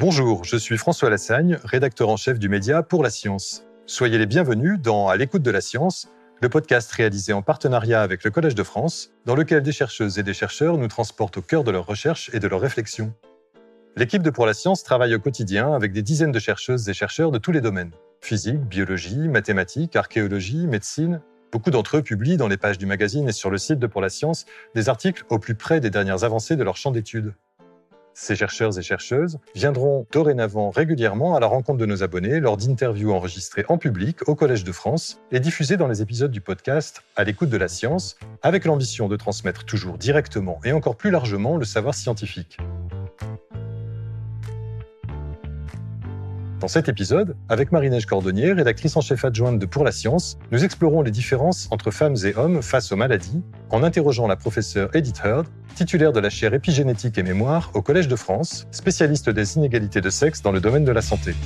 Bonjour, je suis François Lassagne, rédacteur en chef du média Pour la Science. Soyez les bienvenus dans À l'écoute de la science, le podcast réalisé en partenariat avec le Collège de France, dans lequel des chercheuses et des chercheurs nous transportent au cœur de leurs recherches et de leurs réflexions. L'équipe de Pour la Science travaille au quotidien avec des dizaines de chercheuses et chercheurs de tous les domaines. Physique, biologie, mathématiques, archéologie, médecine. Beaucoup d'entre eux publient dans les pages du magazine et sur le site de Pour la Science des articles au plus près des dernières avancées de leur champ d'études. Ces chercheurs et chercheuses viendront dorénavant régulièrement à la rencontre de nos abonnés lors d'interviews enregistrées en public au Collège de France et diffusées dans les épisodes du podcast À l'écoute de la science, avec l'ambition de transmettre toujours directement et encore plus largement le savoir scientifique. Dans cet épisode, avec Marie-Neige Cordonnier, rédactrice en chef adjointe de Pour la Science, nous explorons les différences entre femmes et hommes face aux maladies, en interrogeant la professeure Edith Heard, titulaire de la chaire épigénétique et mémoire au Collège de France, spécialiste des inégalités de sexe dans le domaine de la santé.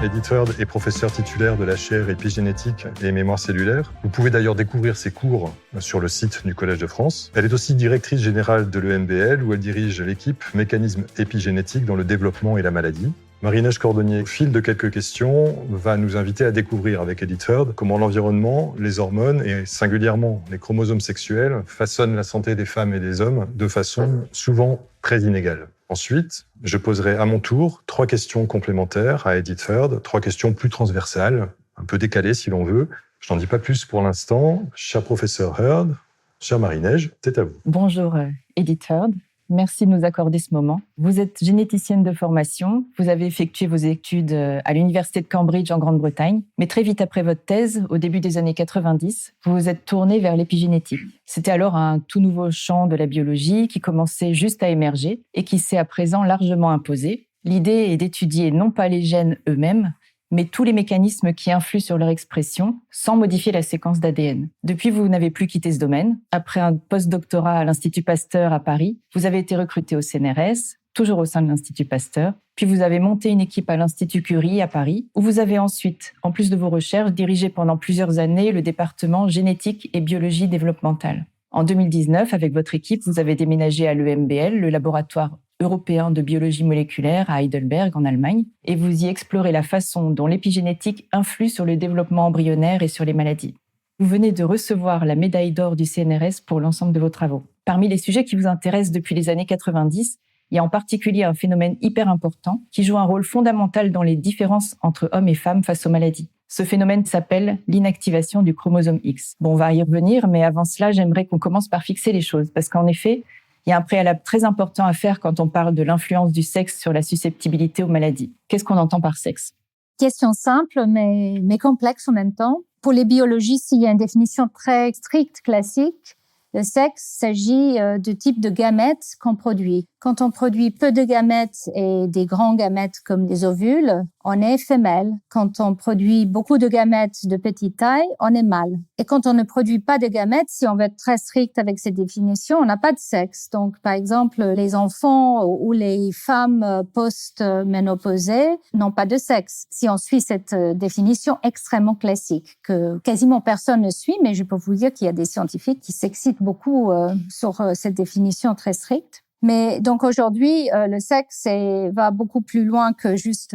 Edith Heard est professeure titulaire de la chaire épigénétique et mémoire cellulaire. Vous pouvez d'ailleurs découvrir ses cours sur le site du Collège de France. Elle est aussi directrice générale de l'EMBL où elle dirige l'équipe Mécanismes épigénétiques dans le développement et la maladie. Marie-Neige Cordonnier, au fil de quelques questions, va nous inviter à découvrir avec Edith Heard comment l'environnement, les hormones et singulièrement les chromosomes sexuels façonnent la santé des femmes et des hommes de façon souvent très inégale. Ensuite, je poserai à mon tour 3 questions complémentaires à Edith Heard, 3 questions plus transversales, un peu décalées si l'on veut. Je n'en dis pas plus pour l'instant. Cher professeur Heard, chère Marie-Neige, c'est à vous. Bonjour Edith Heard. Merci de nous accorder ce moment. Vous êtes généticienne de formation. Vous avez effectué vos études à l'Université de Cambridge en Grande-Bretagne. Mais très vite après votre thèse, au début des années 90, vous vous êtes tournée vers l'épigénétique. C'était alors un tout nouveau champ de la biologie qui commençait juste à émerger et qui s'est à présent largement imposé. L'idée est d'étudier non pas les gènes eux-mêmes, mais tous les mécanismes qui influent sur leur expression sans modifier la séquence d'ADN. Depuis, vous n'avez plus quitté ce domaine. Après un post-doctorat à l'Institut Pasteur à Paris, vous avez été recruté au CNRS, toujours au sein de l'Institut Pasteur. Puis vous avez monté une équipe à l'Institut Curie à Paris, où vous avez ensuite, en plus de vos recherches, dirigé pendant plusieurs années le département génétique et biologie développementale. En 2019, avec votre équipe, vous avez déménagé à l'EMBL, le laboratoire européen de biologie moléculaire à Heidelberg, en Allemagne, et vous y explorez la façon dont l'épigénétique influe sur le développement embryonnaire et sur les maladies. Vous venez de recevoir la médaille d'or du CNRS pour l'ensemble de vos travaux. Parmi les sujets qui vous intéressent depuis les années 90, il y a en particulier un phénomène hyper important qui joue un rôle fondamental dans les différences entre hommes et femmes face aux maladies. Ce phénomène s'appelle l'inactivation du chromosome X. Bon, on va y revenir, mais avant cela, j'aimerais qu'on commence par fixer les choses, parce qu'en effet, il y a un préalable très important à faire quand on parle de l'influence du sexe sur la susceptibilité aux maladies. Qu'est-ce qu'on entend par sexe ? Question simple, mais complexe en même temps. Pour les biologistes, il y a une définition très stricte, classique. Le sexe s'agit du type de gamètes qu'on produit. Quand on produit peu de gamètes et des grands gamètes comme des ovules, on est femelle. Quand on produit beaucoup de gamètes de petite taille, on est mâle. Et quand on ne produit pas de gamètes, si on veut être très strict avec ces définitions, on n'a pas de sexe. Donc, par exemple, les enfants ou les femmes post-ménopausées n'ont pas de sexe. Si on suit cette définition extrêmement classique, que quasiment personne ne suit, mais je peux vous dire qu'il y a des scientifiques qui s'excitent beaucoup sur cette définition très stricte. Mais donc aujourd'hui, le sexe va beaucoup plus loin que juste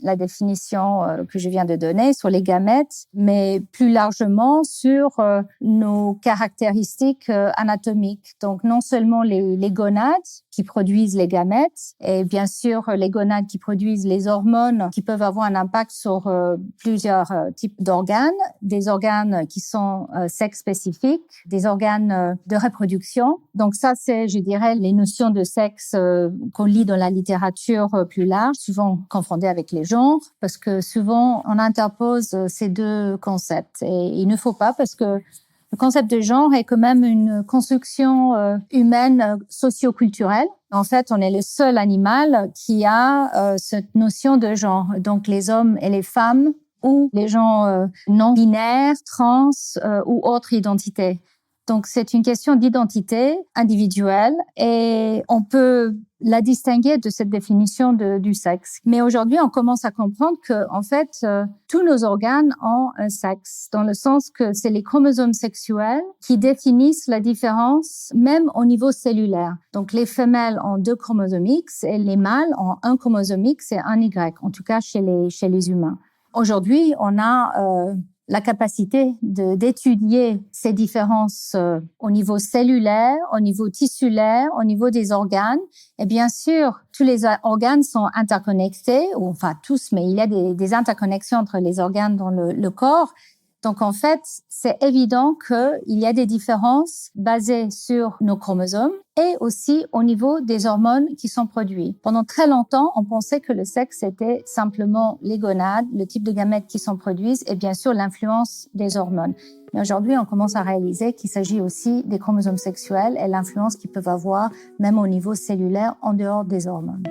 la définition que je viens de donner sur les gamètes, mais plus largement sur nos caractéristiques anatomiques. Donc non seulement les gonades qui produisent les gamètes et bien sûr les gonades qui produisent les hormones qui peuvent avoir un impact sur plusieurs types d'organes, des organes qui sont sexe spécifiques, des organes de reproduction. Donc ça, c'est, je dirais, les notions de sexe qu'on lit dans la littérature plus large, souvent confondées avec les genres, parce que souvent on interpose ces deux concepts. Et il ne faut pas, parce que le concept de genre est quand même une construction humaine socio-culturelle. En fait, on est le seul animal qui a cette notion de genre. Donc les hommes et les femmes ou les gens non binaires, trans ou autres identités. Donc, c'est une question d'identité individuelle et on peut la distinguer de cette définition du sexe. Mais aujourd'hui, on commence à comprendre que, en fait, tous nos organes ont un sexe, dans le sens que c'est les chromosomes sexuels qui définissent la différence, même au niveau cellulaire. Donc, les femelles ont 2 chromosomes X et les mâles ont 1 chromosome X et 1 Y, en tout cas chez les humains. Aujourd'hui, on a la capacité d'étudier ces différences au niveau cellulaire, au niveau tissulaire, au niveau des organes. Et bien sûr, tous les organes sont interconnectés, ou enfin tous, mais il y a des interconnexions entre les organes dans le corps. Donc en fait, c'est évident qu'il y a des différences basées sur nos chromosomes et aussi au niveau des hormones qui sont produites. Pendant très longtemps, on pensait que le sexe était simplement les gonades, le type de gamètes qui sont produites et bien sûr l'influence des hormones. Mais aujourd'hui, on commence à réaliser qu'il s'agit aussi des chromosomes sexuels et l'influence qu'ils peuvent avoir même au niveau cellulaire en dehors des hormones.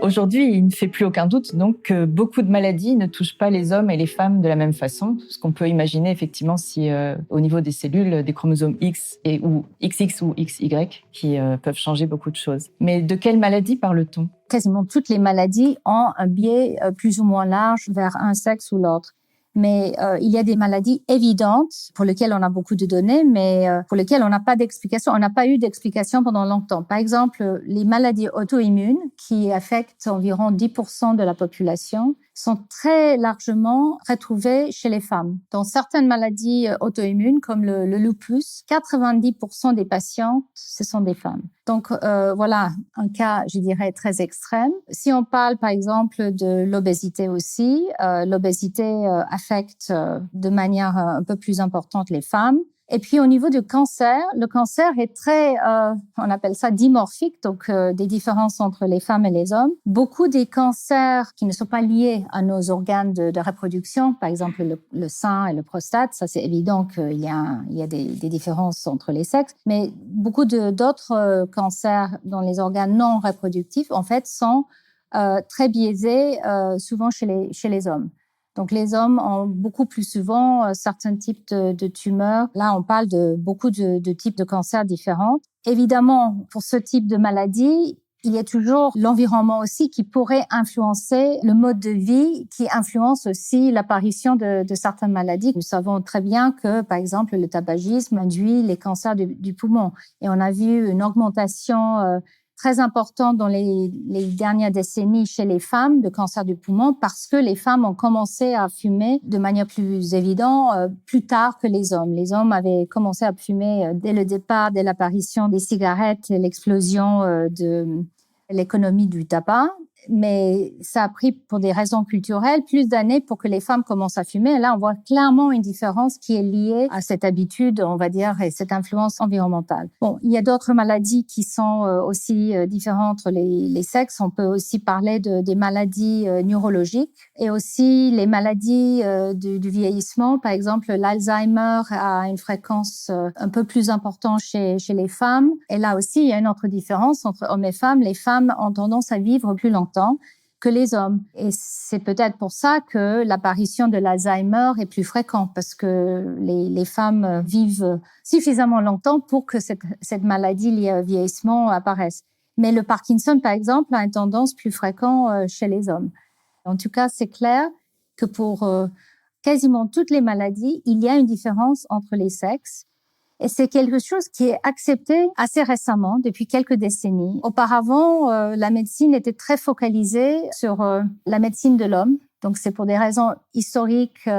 Aujourd'hui, il ne fait plus aucun doute donc que beaucoup de maladies ne touchent pas les hommes et les femmes de la même façon. Ce qu'on peut imaginer effectivement si au niveau des cellules, des chromosomes X ou XX ou XY qui peuvent changer beaucoup de choses. Mais de quelles maladies parle-t-on ? Quasiment toutes les maladies ont un biais plus ou moins large vers un sexe ou l'autre. Mais il y a des maladies évidentes pour lesquelles on a beaucoup de données, mais pour lesquelles on n'a pas d'explication. On n'a pas eu d'explication pendant longtemps. Par exemple, les maladies auto-immunes qui affectent environ 10% de la population sont très largement retrouvées chez les femmes. Dans certaines maladies auto-immunes, comme le lupus, 90% des patients, ce sont des femmes. Donc voilà, un cas, je dirais, très extrême. Si on parle, par exemple, de l'obésité aussi, l'obésité affecte de manière un peu plus importante les femmes. Et puis au niveau du cancer, le cancer est très, on appelle ça dimorphique, donc des différences entre les femmes et les hommes. Beaucoup des cancers qui ne sont pas liés à nos organes de reproduction, par exemple le sein et le prostate, ça c'est évident qu'il y a des différences entre les sexes, mais beaucoup d'autres cancers dans les organes non reproductifs, en fait, sont très biaisés souvent chez les hommes. Donc, les hommes ont beaucoup plus souvent certains types de tumeurs. Là, on parle de beaucoup de types de cancers différents. Évidemment, pour ce type de maladie, il y a toujours l'environnement aussi qui pourrait influencer le mode de vie, qui influence aussi l'apparition de certaines maladies. Nous savons très bien que, par exemple, le tabagisme induit les cancers du poumon. Et on a vu une augmentation très importante dans les dernières décennies chez les femmes de cancer du poumon parce que les femmes ont commencé à fumer de manière plus évidente plus tard que les hommes. Les hommes avaient commencé à fumer dès le départ, dès l'apparition des cigarettes et l'explosion de l'économie du tabac. Mais ça a pris, pour des raisons culturelles, plus d'années pour que les femmes commencent à fumer. Et là, on voit clairement une différence qui est liée à cette habitude, on va dire, et cette influence environnementale. Bon, il y a d'autres maladies qui sont aussi différentes entre les sexes. On peut aussi parler des maladies neurologiques et aussi les maladies du vieillissement. Par exemple, l'Alzheimer a une fréquence un peu plus importante chez les femmes. Et là aussi, il y a une autre différence entre hommes et femmes. Les femmes ont tendance à vivre plus longtemps que les hommes. Et c'est peut-être pour ça que l'apparition de l'Alzheimer est plus fréquente, parce que les femmes vivent suffisamment longtemps pour que cette maladie liée au vieillissement apparaisse. Mais le Parkinson, par exemple, a une tendance plus fréquente chez les hommes. En tout cas, c'est clair que pour quasiment toutes les maladies, il y a une différence entre les sexes. Et c'est quelque chose qui est accepté assez récemment, depuis quelques décennies. Auparavant, la médecine était très focalisée sur la médecine de l'homme. Donc, c'est pour des raisons historiques,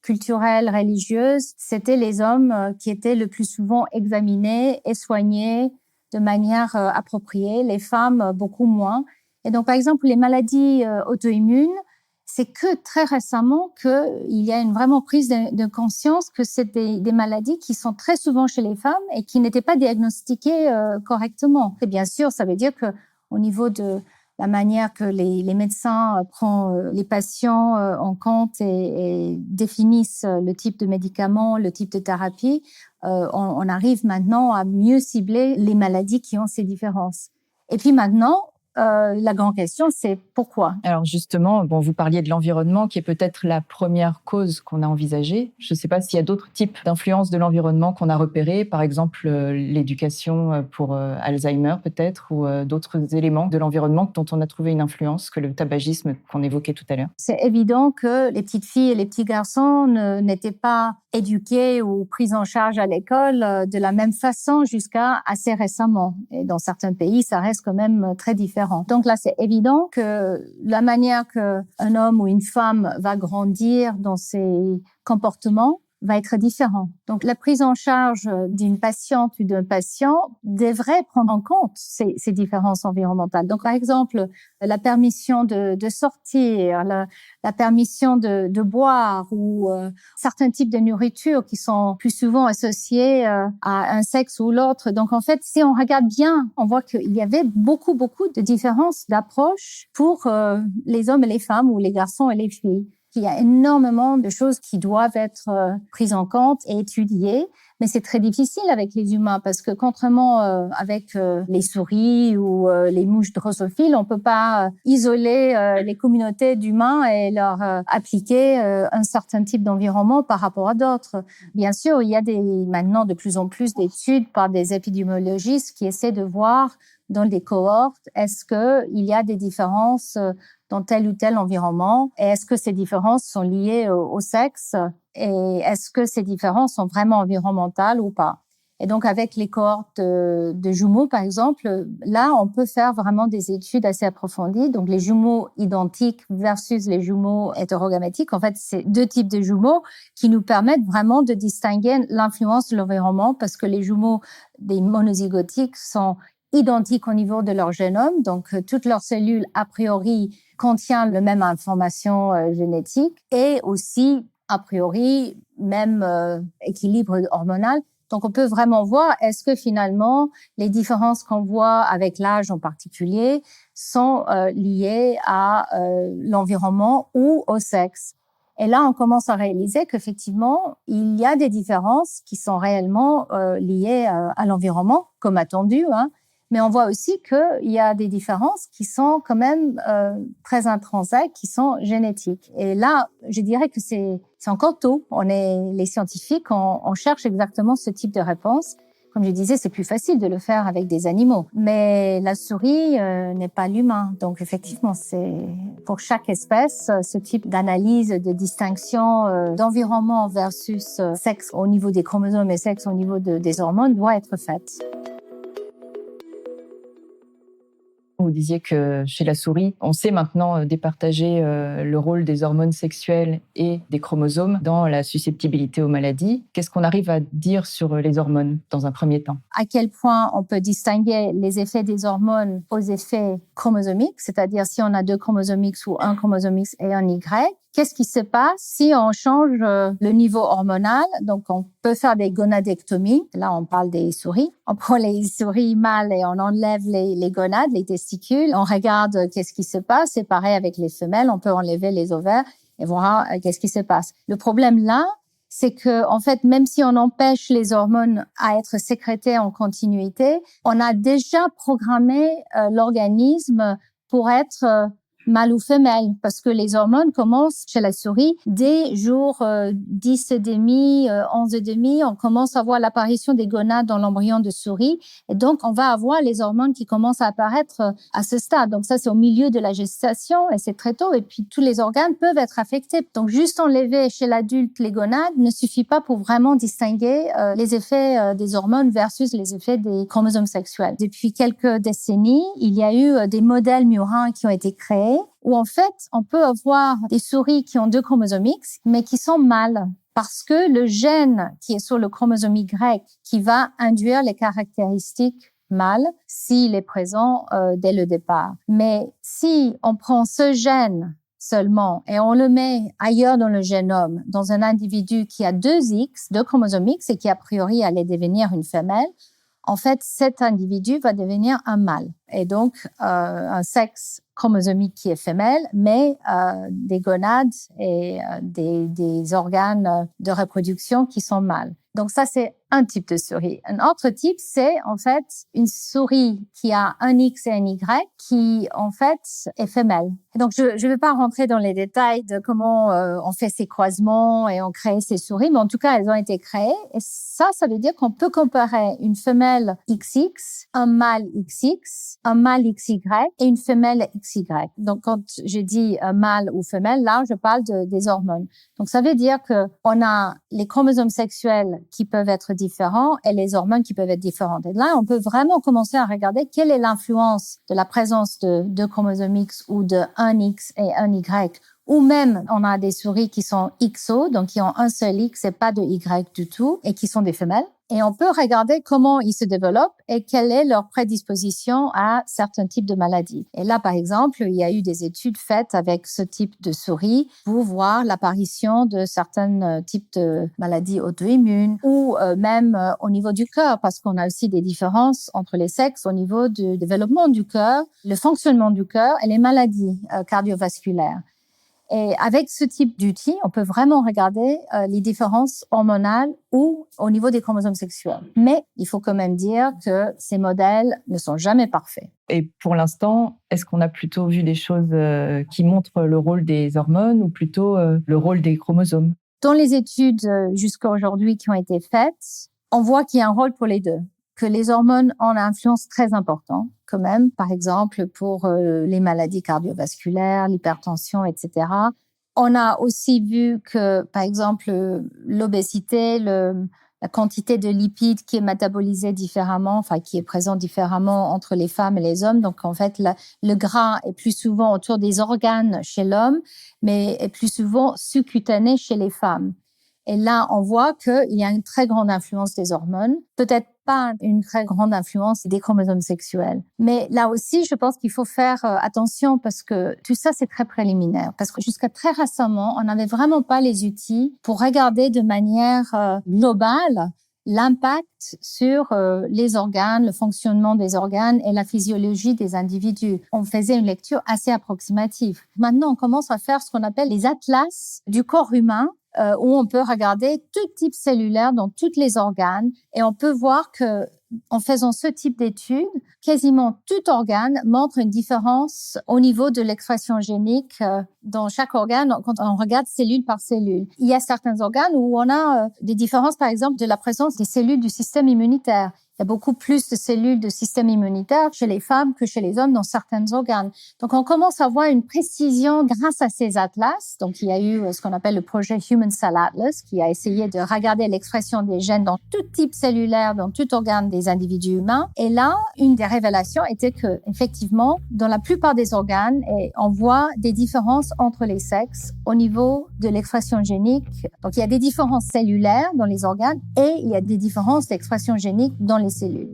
culturelles, religieuses. C'était les hommes qui étaient le plus souvent examinés et soignés de manière appropriée. Les femmes, beaucoup moins. Et donc, par exemple, les maladies auto-immunes, c'est que très récemment qu'il y a une vraiment prise de conscience que c'est des maladies qui sont très souvent chez les femmes et qui n'étaient pas diagnostiquées correctement. Et bien sûr, ça veut dire que au niveau de la manière que les médecins prennent les patients en compte et définissent le type de médicaments, le type de thérapie, on arrive maintenant à mieux cibler les maladies qui ont ces différences. Et puis maintenant, la grande question, c'est pourquoi? Alors justement, vous parliez de l'environnement qui est peut-être la première cause qu'on a envisagée. Je ne sais pas s'il y a d'autres types d'influences de l'environnement qu'on a repérées, par exemple l'éducation pour Alzheimer peut-être, ou d'autres éléments de l'environnement dont on a trouvé une influence que le tabagisme qu'on évoquait tout à l'heure. C'est évident que les petites filles et les petits garçons n'étaient pas éduqués ou pris en charge à l'école de la même façon jusqu'à assez récemment. Et dans certains pays, ça reste quand même très différent. Donc là, c'est évident que la manière qu'un homme ou une femme va grandir dans ses comportements va être différent. Donc, la prise en charge d'une patiente ou d'un patient devrait prendre en compte ces différences environnementales. Donc, par exemple, la permission de sortir, la permission de boire ou certains types de nourriture qui sont plus souvent associés à un sexe ou l'autre. Donc, en fait, si on regarde bien, on voit qu'il y avait beaucoup de différences d'approche pour les hommes et les femmes ou les garçons et les filles. Il y a énormément de choses qui doivent être prises en compte et étudiées, mais c'est très difficile avec les humains parce que contrairement avec les souris ou les mouches drosophiles, on peut pas isoler les communautés d'humains et leur appliquer un certain type d'environnement par rapport à d'autres. Bien sûr, il y a maintenant de plus en plus d'études par des épidémiologistes qui essaient de voir dans des cohortes, est-ce qu'il y a des différences dans tel ou tel environnement et est-ce que ces différences sont liées au sexe et est-ce que ces différences sont vraiment environnementales ou pas. Et donc, avec les cohortes de jumeaux, par exemple, là, on peut faire vraiment des études assez approfondies. Donc, les jumeaux identiques versus les jumeaux hétérogamétiques. En fait, c'est deux types de jumeaux qui nous permettent vraiment de distinguer l'influence de l'environnement parce que les jumeaux des monozygotiques sont identiques au niveau de leur génome. Donc, toutes leurs cellules, a priori, contiennent la même information génétique et aussi, a priori, même équilibre hormonal. Donc, on peut vraiment voir est-ce que finalement, les différences qu'on voit avec l'âge en particulier sont liées à l'environnement ou au sexe. Et là, on commence à réaliser qu'effectivement, il y a des différences qui sont réellement liées à l'environnement, comme attendu, hein. Mais on voit aussi qu'il y a des différences qui sont quand même très intrinsèques, qui sont génétiques. Et là, je dirais que c'est encore tôt. Les scientifiques, on cherche exactement ce type de réponse. Comme je disais, c'est plus facile de le faire avec des animaux. Mais la souris n'est pas l'humain. Donc effectivement, c'est pour chaque espèce, ce type d'analyse, de distinction d'environnement versus sexe au niveau des chromosomes et sexe au niveau des hormones doit être faite. Vous disiez que chez la souris, on sait maintenant départager le rôle des hormones sexuelles et des chromosomes dans la susceptibilité aux maladies. Qu'est-ce qu'on arrive à dire sur les hormones dans un premier temps? À quel point on peut distinguer les effets des hormones aux effets chromosomiques, c'est-à-dire si on a 2 chromosomes X ou un chromosome X et un Y. Qu'est-ce qui se passe si on change le niveau hormonal? Donc, on peut faire des gonadectomies. Là, on parle des souris. On prend les souris mâles et on enlève les gonades, les testicules. On regarde qu'est-ce qui se passe. C'est pareil avec les femelles. On peut enlever les ovaires et voir qu'est-ce qui se passe. Le problème là, c'est que, en fait, même si on empêche les hormones à être sécrétées en continuité, on a déjà programmé l'organisme pour être mâle ou femelle, parce que les hormones commencent chez la souris dès jour 10 et demi, 11 et demi, on commence à voir l'apparition des gonades dans l'embryon de souris, et donc on va avoir les hormones qui commencent à apparaître à ce stade. Donc ça, c'est au milieu de la gestation, et c'est très tôt, et puis tous les organes peuvent être affectés. Donc juste enlever chez l'adulte les gonades ne suffit pas pour vraiment distinguer les effets des hormones versus les effets des chromosomes sexuels. Depuis quelques décennies, il y a eu des modèles murins qui ont été créés, où en fait, on peut avoir des souris qui ont 2 chromosomes X, mais qui sont mâles. Parce que le gène qui est sur le chromosome Y, qui va induire les caractéristiques mâles, s'il est présent dès le départ. Mais si on prend ce gène seulement et on le met ailleurs dans le génome, dans un individu qui a 2 chromosomes X et qui a priori allait devenir une femelle, en fait, cet individu va devenir un mâle. Et donc, un sexe chromosomique qui est femelle, mais des gonades et des organes de reproduction qui sont mâles. Donc ça, c'est un type de souris. Un autre type, c'est en fait une souris qui a un X et un Y qui en fait est femelle. Et donc je ne vais pas rentrer dans les détails de comment on fait ces croisements et on crée ces souris, mais en tout cas elles ont été créées. Et ça veut dire qu'on peut comparer une femelle XX, un mâle XX, un mâle XY et une femelle XY. Donc quand je dis mâle ou femelle, là je parle des hormones. Donc ça veut dire que on a les chromosomes sexuels qui peuvent être différents et les hormones qui peuvent être différentes. Et là, on peut vraiment commencer à regarder quelle est l'influence de la présence de deux chromosomes X ou de un X et un Y. Ou même, on a des souris qui sont XO, donc qui ont un seul X et pas de Y du tout, et qui sont des femelles. Et on peut regarder comment ils se développent et quelle est leur prédisposition à certains types de maladies. Et là, par exemple, il y a eu des études faites avec ce type de souris pour voir l'apparition de certains types de maladies auto-immunes ou même au niveau du cœur, parce qu'on a aussi des différences entre les sexes au niveau du développement du cœur, le fonctionnement du cœur et les maladies cardiovasculaires. Et avec ce type d'outil, on peut vraiment regarder les différences hormonales ou au niveau des chromosomes sexuels. Mais il faut quand même dire que ces modèles ne sont jamais parfaits. Et pour l'instant, est-ce qu'on a plutôt vu des choses qui montrent le rôle des hormones ou plutôt le rôle des chromosomes? Dans les études jusqu'à aujourd'hui qui ont été faites, on voit qu'il y a un rôle pour les deux, que les hormones ont une influence très importante quand même, par exemple pour les maladies cardiovasculaires, l'hypertension, etc. On a aussi vu que, par exemple, l'obésité, la quantité de lipides qui est métabolisée différemment, enfin qui est présente différemment entre les femmes et les hommes. Donc en fait, le gras est plus souvent autour des organes chez l'homme, mais est plus souvent sous-cutané chez les femmes. Et là, on voit qu'il y a une très grande influence des hormones, peut-être pas une très grande influence des chromosomes sexuels. Mais là aussi, je pense qu'il faut faire attention parce que tout ça, c'est très préliminaire. Parce que jusqu'à très récemment, on n'avait vraiment pas les outils pour regarder de manière globale l'impact sur les organes, le fonctionnement des organes et la physiologie des individus. On faisait une lecture assez approximative. Maintenant, on commence à faire ce qu'on appelle les atlas du corps humain, où on peut regarder tout type cellulaire dans tous les organes et on peut voir que en faisant ce type d'études, quasiment tout organe montre une différence au niveau de l'expression génique dans chaque organe quand on regarde cellule par cellule. Il y a certains organes où on a des différences, par exemple, de la présence des cellules du système immunitaire. Il y a beaucoup plus de cellules de système immunitaire chez les femmes que chez les hommes dans certains organes. Donc, on commence à voir une précision grâce à ces atlas. Donc, il y a eu ce qu'on appelle le projet Human Cell Atlas qui a essayé de regarder l'expression des gènes dans tout type cellulaire, dans tout organe des individus humains. Et là, une des révélations était que, effectivement, dans la plupart des organes, on voit des différences entre les sexes au niveau de l'expression génique. Donc, il y a des différences cellulaires dans les organes et il y a des différences d'expression génique dans les cellules.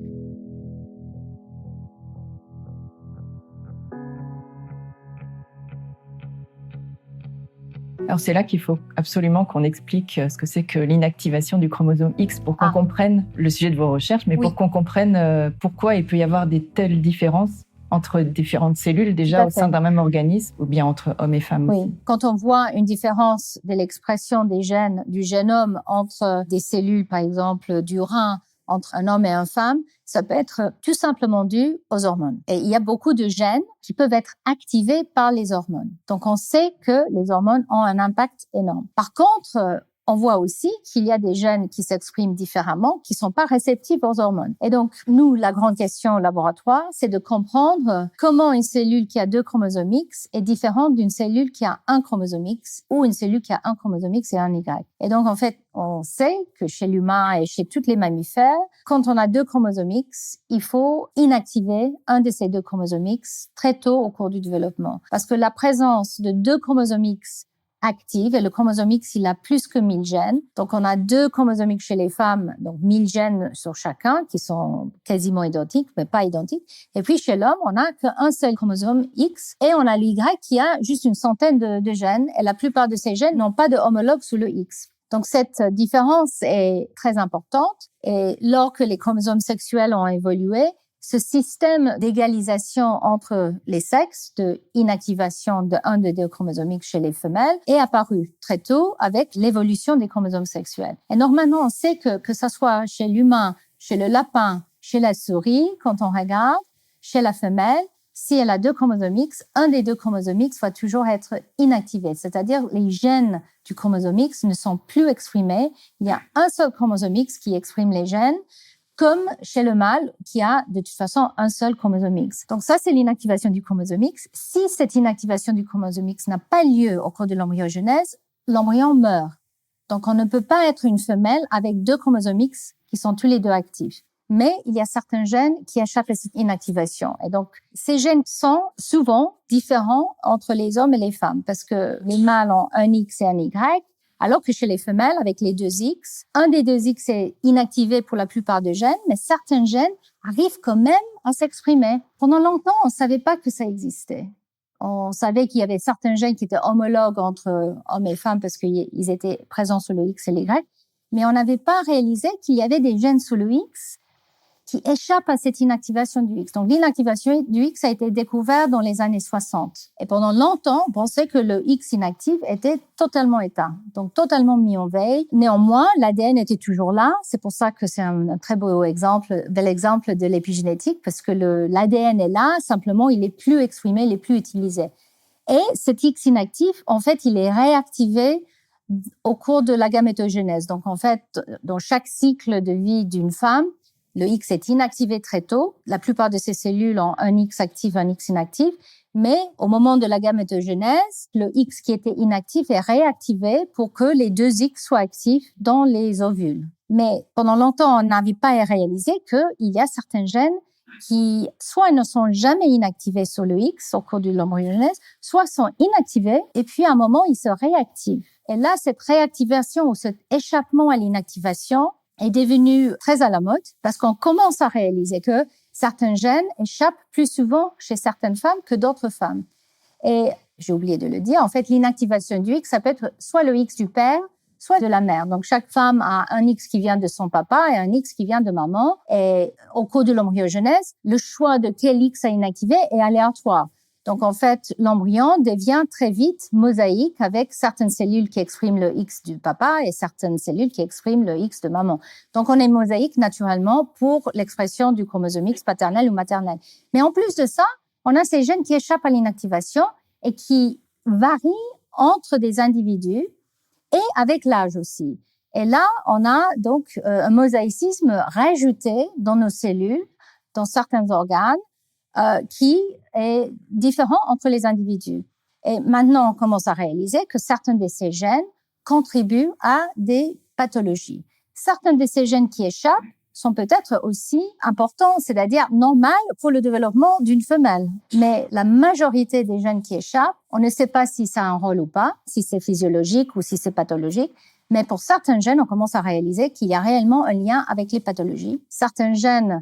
Alors c'est là qu'il faut absolument qu'on explique ce que c'est que l'inactivation du chromosome X pour qu'on comprenne le sujet de vos recherches, mais pour qu'on comprenne pourquoi il peut y avoir des telles différences entre différentes cellules déjà au sein d'un même organisme ou bien entre hommes et femmes aussi. Quand on voit une différence de l'expression des gènes du génome entre des cellules, par exemple du rein, entre un homme et une femme, ça peut être tout simplement dû aux hormones. Et il y a beaucoup de gènes qui peuvent être activés par les hormones. Donc, on sait que les hormones ont un impact énorme. Par contre, on voit aussi qu'il y a des gènes qui s'expriment différemment, qui sont pas réceptifs aux hormones. Et donc, nous, la grande question au laboratoire, c'est de comprendre comment une cellule qui a deux chromosomes X est différente d'une cellule qui a un chromosome X ou une cellule qui a un chromosome X et un Y. Et donc, en fait, on sait que chez l'humain et chez tous les mammifères, quand on a deux chromosomes X, il faut inactiver un de ces deux chromosomes X très tôt au cours du développement. Parce que la présence de deux chromosomes X active et le chromosome X, il a plus que 1000 gènes. Donc, on a deux chromosomes X chez les femmes, donc 1000 gènes sur chacun qui sont quasiment identiques, mais pas identiques. Et puis, chez l'homme, on n'a qu'un seul chromosome X et on a l'Y qui a juste une centaine de gènes et la plupart de ces gènes n'ont pas de homologue sous le X. Donc, cette différence est très importante et lors que les chromosomes sexuels ont évolué, ce système d'égalisation entre les sexes, de inactivation de un des deux chromosomes X chez les femelles, est apparu très tôt avec l'évolution des chromosomes sexuels. Et normalement, on sait que ça soit chez l'humain, chez le lapin, chez la souris, quand on regarde, chez la femelle, si elle a deux chromosomes X, un des deux chromosomes X va toujours être inactivé. C'est-à-dire les gènes du chromosome X ne sont plus exprimés. Il y a un seul chromosome X qui exprime les gènes, comme chez le mâle qui a de toute façon un seul chromosome X. Donc ça, c'est l'inactivation du chromosome X. Si cette inactivation du chromosome X n'a pas lieu au cours de l'embryogenèse, l'embryon meurt. Donc on ne peut pas être une femelle avec deux chromosomes X qui sont tous les deux actifs. Mais il y a certains gènes qui échappent à cette inactivation. Et donc, ces gènes sont souvent différents entre les hommes et les femmes parce que les mâles ont un X et un Y, alors que chez les femelles, avec les deux X, un des deux X est inactivé pour la plupart des gènes, mais certains gènes arrivent quand même à s'exprimer. Pendant longtemps, on ne savait pas que ça existait. On savait qu'il y avait certains gènes qui étaient homologues entre hommes et femmes parce qu'ils étaient présents sur le X et le Y, mais on n'avait pas réalisé qu'il y avait des gènes sur le X qui échappent à cette inactivation du X. Donc, l'inactivation du X a été découverte dans les années 60. Et pendant longtemps, on pensait que le X inactif était totalement éteint, donc totalement mis en veille. Néanmoins, l'ADN était toujours là. C'est pour ça que c'est un très bel exemple de l'épigénétique, parce que l'ADN est là, simplement, il est plus exprimé, il est plus utilisé. Et cet X inactif, en fait, il est réactivé au cours de la gamétogenèse. Donc, en fait, dans chaque cycle de vie d'une femme, le X est inactivé très tôt. La plupart de ces cellules ont un X actif, un X inactif. Mais au moment de la gamétogenèse, le X qui était inactif est réactivé pour que les deux X soient actifs dans les ovules. Mais pendant longtemps, on n'avait pas réalisé qu'il y a certains gènes qui soit ne sont jamais inactivés sur le X au cours de l'embryogenèse, soit sont inactivés et puis à un moment, ils se réactivent. Et là, cette réactivation ou cet échappement à l'inactivation est devenu très à la mode parce qu'on commence à réaliser que certains gènes échappent plus souvent chez certaines femmes que d'autres femmes. Et j'ai oublié de le dire, en fait, l'inactivation du X, ça peut être soit le X du père, soit de la mère. Donc, chaque femme a un X qui vient de son papa et un X qui vient de maman. Et au cours de l'embryogenèse, le choix de quel X à inactiver est aléatoire. Donc, en fait, l'embryon devient très vite mosaïque avec certaines cellules qui expriment le X du papa et certaines cellules qui expriment le X de maman. Donc, on est mosaïque naturellement pour l'expression du chromosome X paternel ou maternel. Mais en plus de ça, on a ces gènes qui échappent à l'inactivation et qui varient entre des individus et avec l'âge aussi. Et là, on a donc un mosaïcisme rajouté dans nos cellules, dans certains organes, qui est différent entre les individus. Et maintenant, on commence à réaliser que certains de ces gènes contribuent à des pathologies. Certains de ces gènes qui échappent sont peut-être aussi importants, c'est-à-dire normaux pour le développement d'une femelle. Mais la majorité des gènes qui échappent, on ne sait pas si ça a un rôle ou pas, si c'est physiologique ou si c'est pathologique. Mais pour certains gènes, on commence à réaliser qu'il y a réellement un lien avec les pathologies. Certains gènes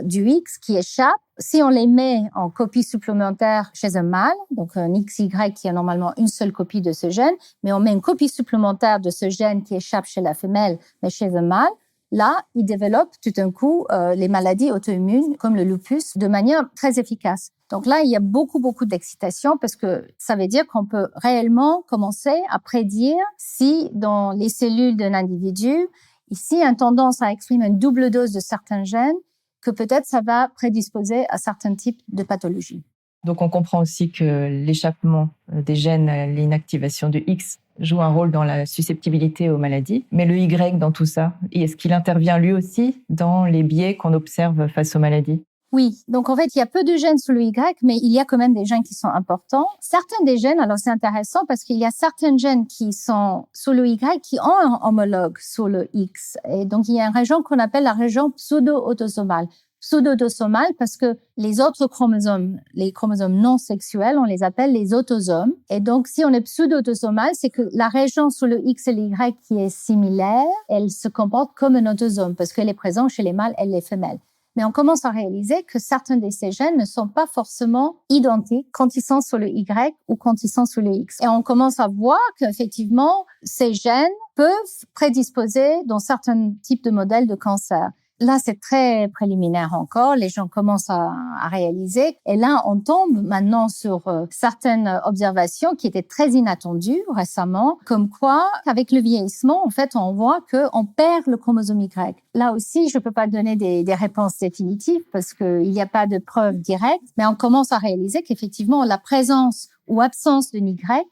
du X qui échappent, si on les met en copie supplémentaire chez un mâle, donc un XY qui a normalement une seule copie de ce gène, mais on met une copie supplémentaire de ce gène qui échappe chez la femelle, mais chez un mâle, là, il développe tout d'un coup les maladies auto-immunes comme le lupus de manière très efficace. Donc là, il y a beaucoup d'excitation parce que ça veut dire qu'on peut réellement commencer à prédire si dans les cellules d'un individu, ici, il y a une tendance à exprimer une double dose de certains gènes, que peut-être ça va prédisposer à certains types de pathologies. Donc on comprend aussi que l'échappement des gènes à l'inactivation de X joue un rôle dans la susceptibilité aux maladies. Mais le Y dans tout ça, est-ce qu'il intervient lui aussi dans les biais qu'on observe face aux maladies ? Oui, donc en fait, il y a peu de gènes sur le Y, mais il y a quand même des gènes qui sont importants. Certains des gènes, alors c'est intéressant parce qu'il y a certains gènes qui sont sur le Y qui ont un homologue sur le X. Et donc, il y a une région qu'on appelle la région pseudo-autosomale. Pseudo-autosomale parce que les autres chromosomes, les chromosomes non sexuels, on les appelle les autosomes. Et donc, si on est pseudo-autosomal, c'est que la région sur le X et le Y qui est similaire, elle se comporte comme un autosome parce qu'elle est présente chez les mâles et les femelles. Mais on commence à réaliser que certains de ces gènes ne sont pas forcément identiques quand ils sont sur le Y ou quand ils sont sur le X. Et on commence à voir qu'effectivement, ces gènes peuvent prédisposer dans certains types de modèles de cancer. Là, c'est très préliminaire encore. Les gens commencent à réaliser. Et là, on tombe maintenant sur certaines observations qui étaient très inattendues récemment, comme quoi, avec le vieillissement, en fait, on voit qu'on perd le chromosome Y. Là aussi, je peux pas donner des réponses définitives parce qu'il n'y a pas de preuves directes, mais on commence à réaliser qu'effectivement, la présence ou absence de Y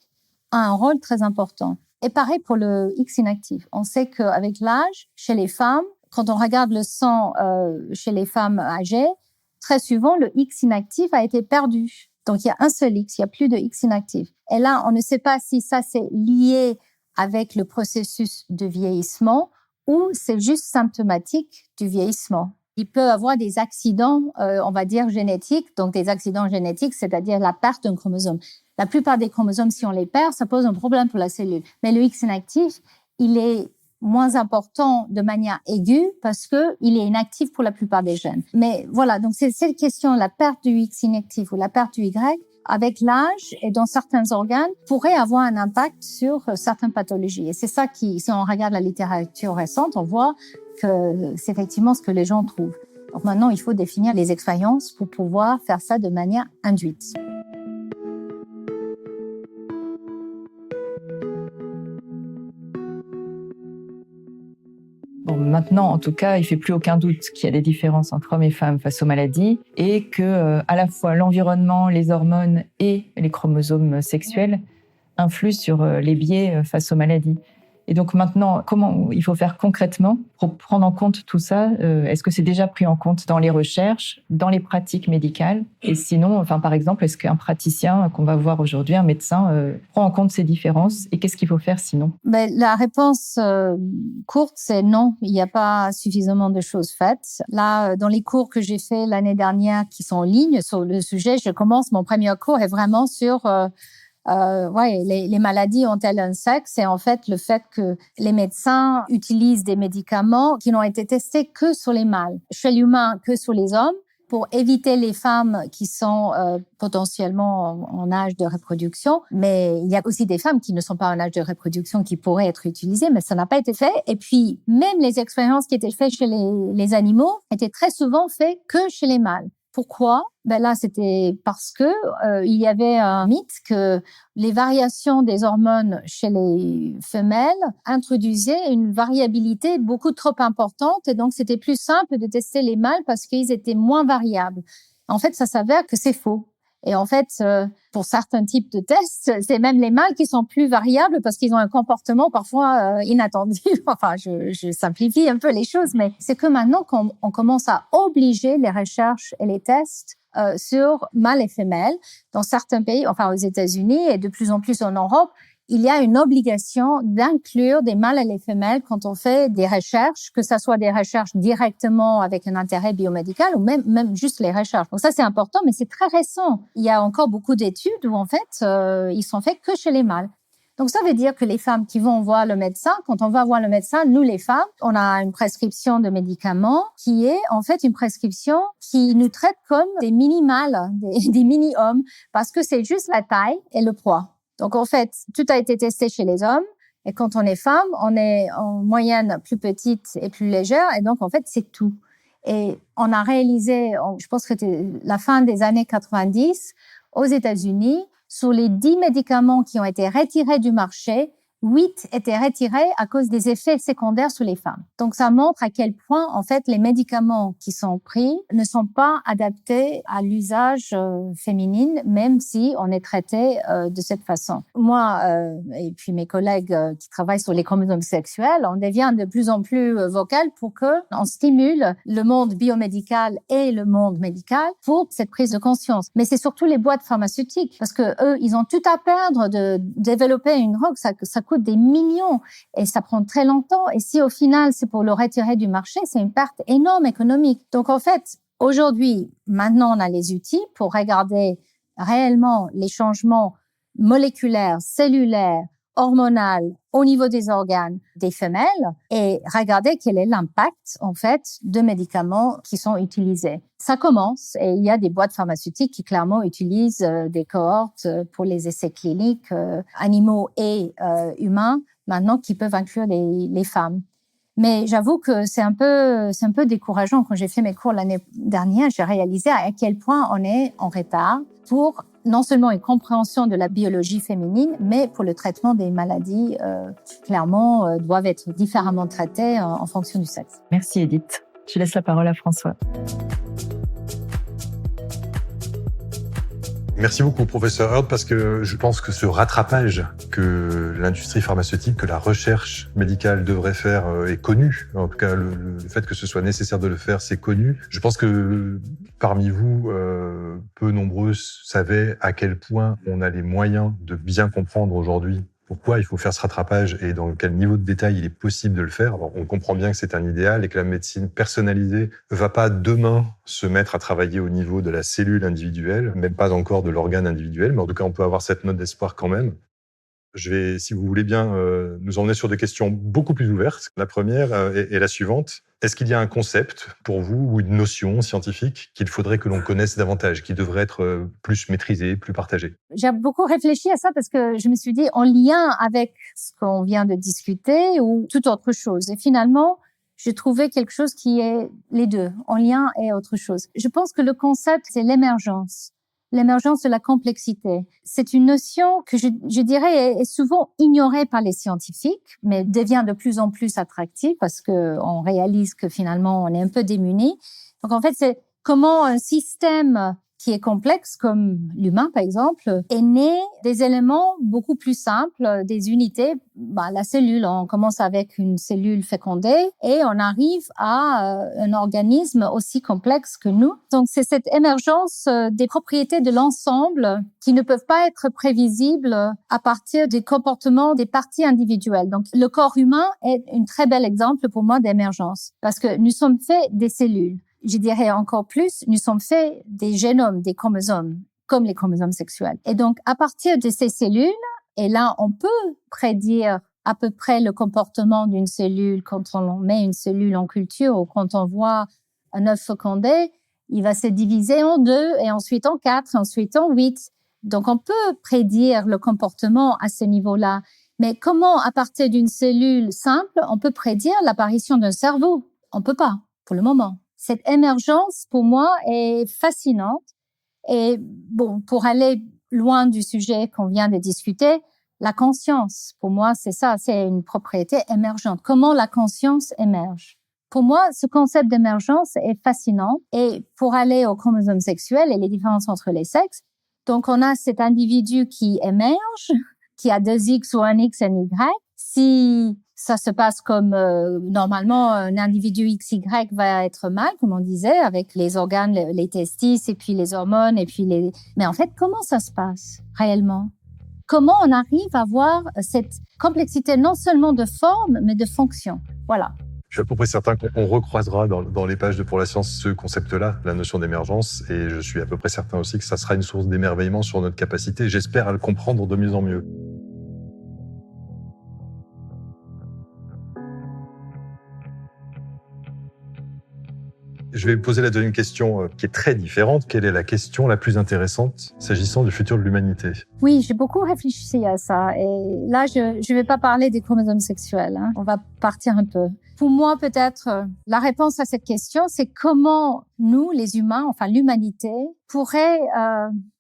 a un rôle très important. Et pareil pour le X inactif. On sait qu'avec l'âge, chez les femmes, quand on regarde le sang chez les femmes âgées, très souvent, le X inactif a été perdu. Donc, il y a un seul X, il n'y a plus de X inactif. Et là, on ne sait pas si ça, c'est lié avec le processus de vieillissement ou c'est juste symptomatique du vieillissement. Il peut y avoir des accidents, on va dire, génétiques. Donc, des accidents génétiques, c'est-à-dire la perte d'un chromosome. La plupart des chromosomes, si on les perd, ça pose un problème pour la cellule. Mais le X inactif, il est moins important de manière aiguë parce que il est inactif pour la plupart des gènes. Mais voilà, donc c'est cette question, la perte du X inactif ou la perte du Y, avec l'âge et dans certains organes, pourrait avoir un impact sur certaines pathologies. Et c'est ça qui, si on regarde la littérature récente, on voit que c'est effectivement ce que les gens trouvent. Donc maintenant, il faut définir les expériences pour pouvoir faire ça de manière induite. Bon, maintenant, en tout cas, il fait plus aucun doute qu'il y a des différences entre hommes et femmes face aux maladies et que à la fois l'environnement, les hormones et les chromosomes sexuels influent sur les biais face aux maladies. Et donc maintenant, comment il faut faire concrètement pour prendre en compte tout ça? Est-ce que c'est déjà pris en compte dans les recherches, dans les pratiques médicales? Et sinon, enfin, par exemple, est-ce qu'un praticien qu'on va voir aujourd'hui, un médecin, prend en compte ces différences? Et qu'est-ce qu'il faut faire sinon? La réponse courte, c'est non. Il n'y a pas suffisamment de choses faites. Là, dans les cours que j'ai fait l'année dernière qui sont en ligne sur le sujet, mon premier cours est vraiment sur les maladies ont-elles un sexe? Et en fait, le fait que les médecins utilisent des médicaments qui n'ont été testés que sur les mâles, chez l'humain que sur les hommes, pour éviter les femmes qui sont potentiellement en âge de reproduction. Mais il y a aussi des femmes qui ne sont pas en âge de reproduction qui pourraient être utilisées, mais ça n'a pas été fait. Et puis, même les expériences qui étaient faites chez les animaux étaient très souvent faites que chez les mâles. Pourquoi? Là, c'était parce que il y avait un mythe que les variations des hormones chez les femelles introduisaient une variabilité beaucoup trop importante et donc c'était plus simple de tester les mâles parce qu'ils étaient moins variables. En fait, ça s'avère que c'est faux. Et en fait, pour certains types de tests, c'est même les mâles qui sont plus variables parce qu'ils ont un comportement parfois inattendu. Enfin, je simplifie un peu les choses, mais c'est que maintenant qu'on commence à obliger les recherches et les tests sur mâles et femelles. Dans certains pays, enfin aux États-Unis et de plus en plus en Europe, il y a une obligation d'inclure des mâles et les femelles quand on fait des recherches, que ça soit des recherches directement avec un intérêt biomédical ou même juste les recherches. Donc ça, c'est important, mais c'est très récent. Il y a encore beaucoup d'études où, en fait, ils sont faits que chez les mâles. Donc ça veut dire que les femmes qui vont voir le médecin, quand on va voir le médecin, nous les femmes, on a une prescription de médicaments qui est en fait une prescription qui nous traite comme des mini-mâles, des mini-hommes, parce que c'est juste la taille et le poids. Donc, en fait, tout a été testé chez les hommes. Et quand on est femme, on est en moyenne plus petite et plus légère. Et donc, en fait, c'est tout. Et on a réalisé, je pense que c'était la fin des années 90, aux États-Unis, sur les 10 médicaments qui ont été retirés du marché, 8 étaient retirés à cause des effets secondaires sur les femmes. Donc, ça montre à quel point, en fait, les médicaments qui sont pris ne sont pas adaptés à l'usage féminine, même si on est traité de cette façon. Moi, et puis mes collègues qui travaillent sur les chromosomes sexuels, on devient de plus en plus vocal pour que on stimule le monde biomédical et le monde médical pour cette prise de conscience. Mais c'est surtout les boîtes pharmaceutiques, parce que eux, ils ont tout à perdre de développer une drogue, ça coûte des millions et ça prend très longtemps. Et si au final, c'est pour le retirer du marché, c'est une perte énorme économique. Donc en fait, aujourd'hui, maintenant, on a les outils pour regarder réellement les changements moléculaires, cellulaires, hormonaux au niveau des organes des femelles et regarder quel est l'impact, en fait, de médicaments qui sont utilisés. Ça commence et il y a des boîtes pharmaceutiques qui clairement utilisent des cohortes pour les essais cliniques animaux et humains maintenant qui peuvent inclure les femmes. Mais j'avoue que c'est un peu décourageant. Quand j'ai fait mes cours l'année dernière, j'ai réalisé à quel point on est en retard pour non seulement une compréhension de la biologie féminine, mais pour le traitement des maladies qui clairement doivent être différemment traitées en fonction du sexe. Merci Edith. Je laisse la parole à François. Merci beaucoup, professeur Heard, parce que je pense que ce rattrapage que l'industrie pharmaceutique, que la recherche médicale devrait faire est connu. En tout cas, le fait que ce soit nécessaire de le faire, c'est connu. Je pense que parmi vous, peu nombreuses savaient à quel point on a les moyens de bien comprendre aujourd'hui pourquoi il faut faire ce rattrapage et dans quel niveau de détail il est possible de le faire. Alors, on comprend bien que c'est un idéal et que la médecine personnalisée va pas demain se mettre à travailler au niveau de la cellule individuelle, même pas encore de l'organe individuel, mais en tout cas, on peut avoir cette note d'espoir quand même. Je vais, si vous voulez bien, nous emmener sur des questions beaucoup plus ouvertes. La première est la suivante. Est-ce qu'il y a un concept pour vous ou une notion scientifique qu'il faudrait que l'on connaisse davantage, qui devrait être plus maîtrisé, plus partagé? J'ai beaucoup réfléchi à ça parce que je me suis dit en lien avec ce qu'on vient de discuter ou toute autre chose. Et finalement, j'ai trouvé quelque chose qui est les deux, en lien et autre chose. Je pense que le concept, c'est l'émergence. L'émergence de la complexité. C'est une notion que je dirais est souvent ignorée par les scientifiques, mais devient de plus en plus attractive parce que on réalise que finalement on est un peu démunis. Donc en fait, c'est comment un système qui est complexe, comme l'humain par exemple, est né des éléments beaucoup plus simples, des unités. La cellule, on commence avec une cellule fécondée et on arrive à un organisme aussi complexe que nous. Donc c'est cette émergence des propriétés de l'ensemble qui ne peuvent pas être prévisibles à partir des comportements des parties individuelles. Donc le corps humain est un très bel exemple pour moi d'émergence parce que nous sommes faits des cellules. Je dirais encore plus, nous sommes faits des génomes, des chromosomes, comme les chromosomes sexuels. Et donc, à partir de ces cellules, et là, on peut prédire à peu près le comportement d'une cellule quand on met une cellule en culture ou quand on voit un œuf fécondé, il va se diviser en 2 et ensuite en 4, ensuite en 8. Donc, on peut prédire le comportement à ce niveau-là. Mais comment, à partir d'une cellule simple, on peut prédire l'apparition d'un cerveau? On peut pas, pour le moment. Cette émergence, pour moi, est fascinante. Et bon, pour aller loin du sujet qu'on vient de discuter, la conscience, pour moi, c'est ça, c'est une propriété émergente. Comment la conscience émerge? Pour moi, ce concept d'émergence est fascinant. Et pour aller aux chromosomes sexuels et les différences entre les sexes, donc on a cet individu qui émerge, qui a 2 X ou un X et un Y. Si ça se passe comme normalement, un individu XY va être mâle, comme on disait, avec les organes, les testis et puis les hormones et puis les. Mais en fait, comment ça se passe réellement? Comment on arrive à voir cette complexité non seulement de forme, mais de fonction? Voilà. Je suis à peu près certain qu'on recroisera dans les pages de Pour la science ce concept-là, la notion d'émergence, et je suis à peu près certain aussi que ça sera une source d'émerveillement sur notre capacité, j'espère, à le comprendre de mieux en mieux. Je vais poser la deuxième question qui est très différente. Quelle est la question la plus intéressante s'agissant du futur de l'humanité? Oui, j'ai beaucoup réfléchi à ça. Et là, je vais pas parler des chromosomes sexuels. On va partir un peu. Pour moi, peut-être, la réponse à cette question, c'est comment nous, les humains, enfin l'humanité, pourrait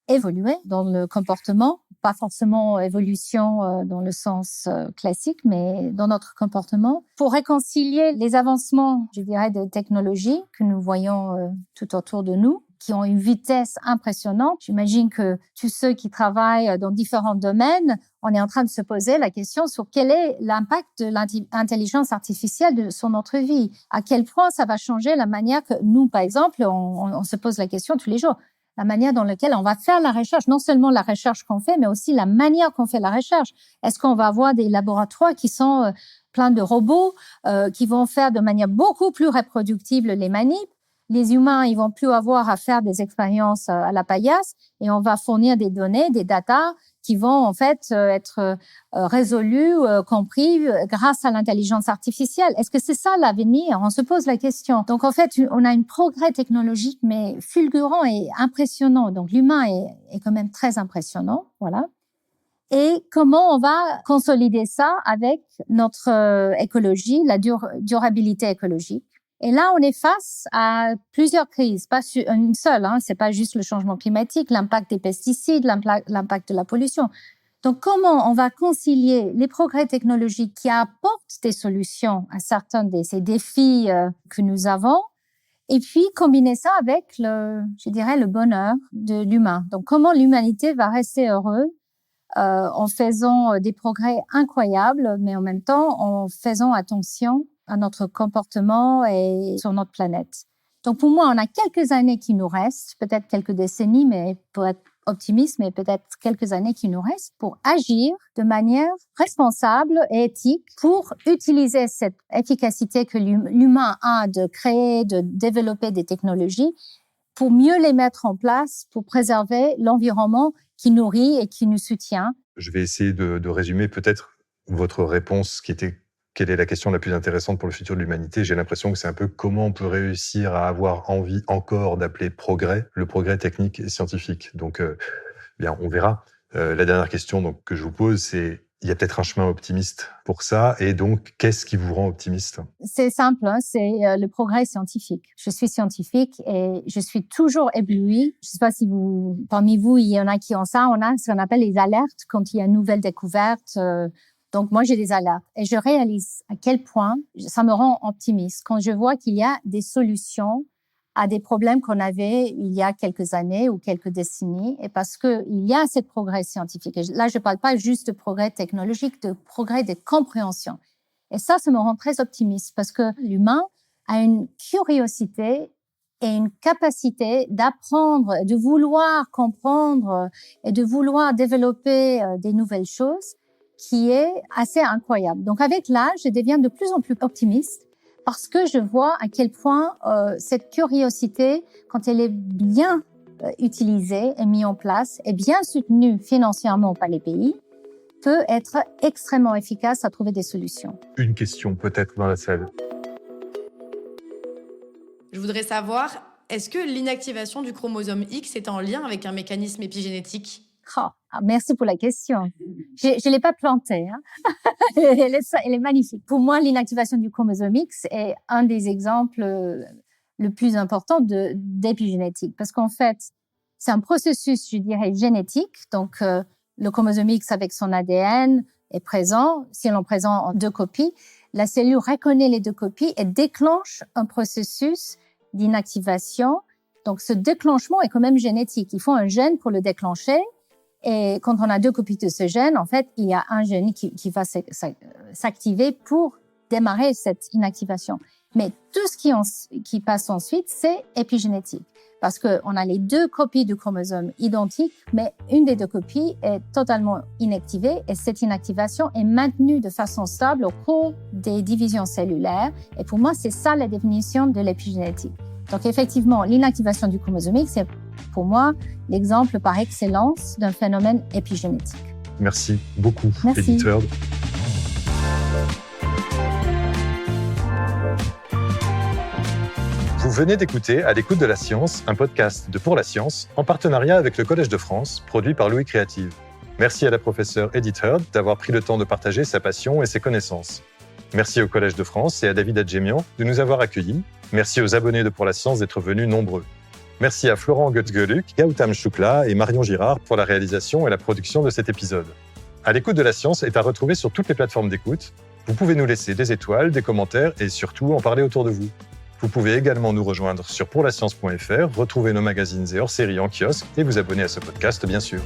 évoluer dans le comportement. Pas forcément évolution dans le sens classique, mais dans notre comportement, pour réconcilier les avancements, je dirais, de technologie que nous voyons tout autour de nous, qui ont une vitesse impressionnante. J'imagine que tous ceux qui travaillent dans différents domaines, on est en train de se poser la question sur quel est l'impact de l'intelligence artificielle sur notre vie. À quel point ça va changer la manière que nous, par exemple, on se pose la question tous les jours. La manière dans laquelle on va faire la recherche, non seulement la recherche qu'on fait, mais aussi la manière qu'on fait la recherche. Est-ce qu'on va avoir des laboratoires qui sont pleins de robots qui vont faire de manière beaucoup plus reproductible les manips? Les humains, ils vont plus avoir à faire des expériences à la paillasse et on va fournir des données, des datas qui vont en fait être résolus, compris grâce à l'intelligence artificielle. Est-ce que c'est ça l'avenir? On se pose la question. Donc en fait, on a un progrès technologique mais fulgurant et impressionnant. Donc l'humain est quand même très impressionnant, voilà. et comment on va consolider ça avec notre écologie, la durabilité écologique. Et là, on est face à plusieurs crises, pas une seule. C'est pas juste le changement climatique, l'impact des pesticides, l'impact de la pollution. Donc, comment on va concilier les progrès technologiques qui apportent des solutions à certains de ces défis que nous avons, et puis combiner ça avec le bonheur de l'humain. Donc, comment l'humanité va rester heureux en faisant des progrès incroyables, mais en même temps en faisant attention à notre comportement et sur notre planète. Donc, pour moi, on a quelques années qui nous restent, peut-être quelques décennies, mais pour être optimiste, mais peut-être quelques années qui nous restent pour agir de manière responsable et éthique pour utiliser cette efficacité que l'humain a de créer, de développer des technologies pour mieux les mettre en place, pour préserver l'environnement qui nourrit et qui nous soutient. Je vais essayer de résumer peut-être votre réponse qui était quelle est la question la plus intéressante pour le futur de l'humanité. J'ai l'impression que c'est un peu comment on peut réussir à avoir envie encore d'appeler progrès le progrès technique et scientifique. Donc, bien, on verra. La dernière question donc, que je vous pose, c'est il y a peut-être un chemin optimiste pour ça. Et donc, qu'est-ce qui vous rend optimiste ? C'est simple, c'est le progrès scientifique. Je suis scientifique et je suis toujours éblouie. Je ne sais pas si parmi vous, il y en a qui ont ça. On a ce qu'on appelle les alertes quand il y a une nouvelle découverte. Donc, moi, j'ai des alertes et je réalise à quel point ça me rend optimiste quand je vois qu'il y a des solutions à des problèmes qu'on avait il y a quelques années ou quelques décennies, et parce que il y a cette progrès scientifique. Et là, je parle pas juste de progrès technologique, de progrès de compréhension. Et ça me rend très optimiste parce que l'humain a une curiosité et une capacité d'apprendre, de vouloir comprendre et de vouloir développer des nouvelles choses qui est assez incroyable. Donc, avec l'âge, je deviens de plus en plus optimiste parce que je vois à quel point cette curiosité, quand elle est bien utilisée et mise en place et bien soutenue financièrement par les pays, peut être extrêmement efficace à trouver des solutions. Une question peut-être dans la salle. Je voudrais savoir, est-ce que l'inactivation du chromosome X est en lien avec un mécanisme épigénétique ? Merci pour la question. Je l'ai pas plantée. Elle est magnifique. Pour moi, l'inactivation du chromosome X est un des exemples le plus important d'épigénétique. Parce qu'en fait, c'est un processus, je dirais, génétique. Donc, le chromosome X avec son ADN est présent. Si l'on présente en 2 copies, la cellule reconnaît les 2 copies et déclenche un processus d'inactivation. Donc, ce déclenchement est quand même génétique. Il faut un gène pour le déclencher. Et quand on a 2 copies de ce gène, en fait, il y a un gène qui va s'activer pour démarrer cette inactivation. Mais tout ce qui passe ensuite, c'est épigénétique. Parce qu'on a les 2 copies du chromosome identiques, mais une des 2 copies est totalement inactivée et cette inactivation est maintenue de façon stable au cours des divisions cellulaires. Et pour moi, c'est ça la définition de l'épigénétique. Donc effectivement, l'inactivation du chromosome X, c'est pour moi l'exemple par excellence d'un phénomène épigénétique. Merci beaucoup, Merci. Edith Heard. Vous venez d'écouter À l'écoute de la science, un podcast de Pour la science, en partenariat avec le Collège de France, produit par Louis Créative. Merci à la professeure Edith Heard d'avoir pris le temps de partager sa passion et ses connaissances. Merci au Collège de France et à David Adjemian de nous avoir accueillis. Merci aux abonnés de Pour la science d'être venus nombreux. Merci à Florent Götzgeluk, Gautam Shukla et Marion Girard pour la réalisation et la production de cet épisode. À l'écoute de la science est à retrouver sur toutes les plateformes d'écoute. Vous pouvez nous laisser des étoiles, des commentaires et surtout en parler autour de vous. Vous pouvez également nous rejoindre sur pourlascience.fr, retrouver nos magazines et hors-séries en kiosque et vous abonner à ce podcast bien sûr.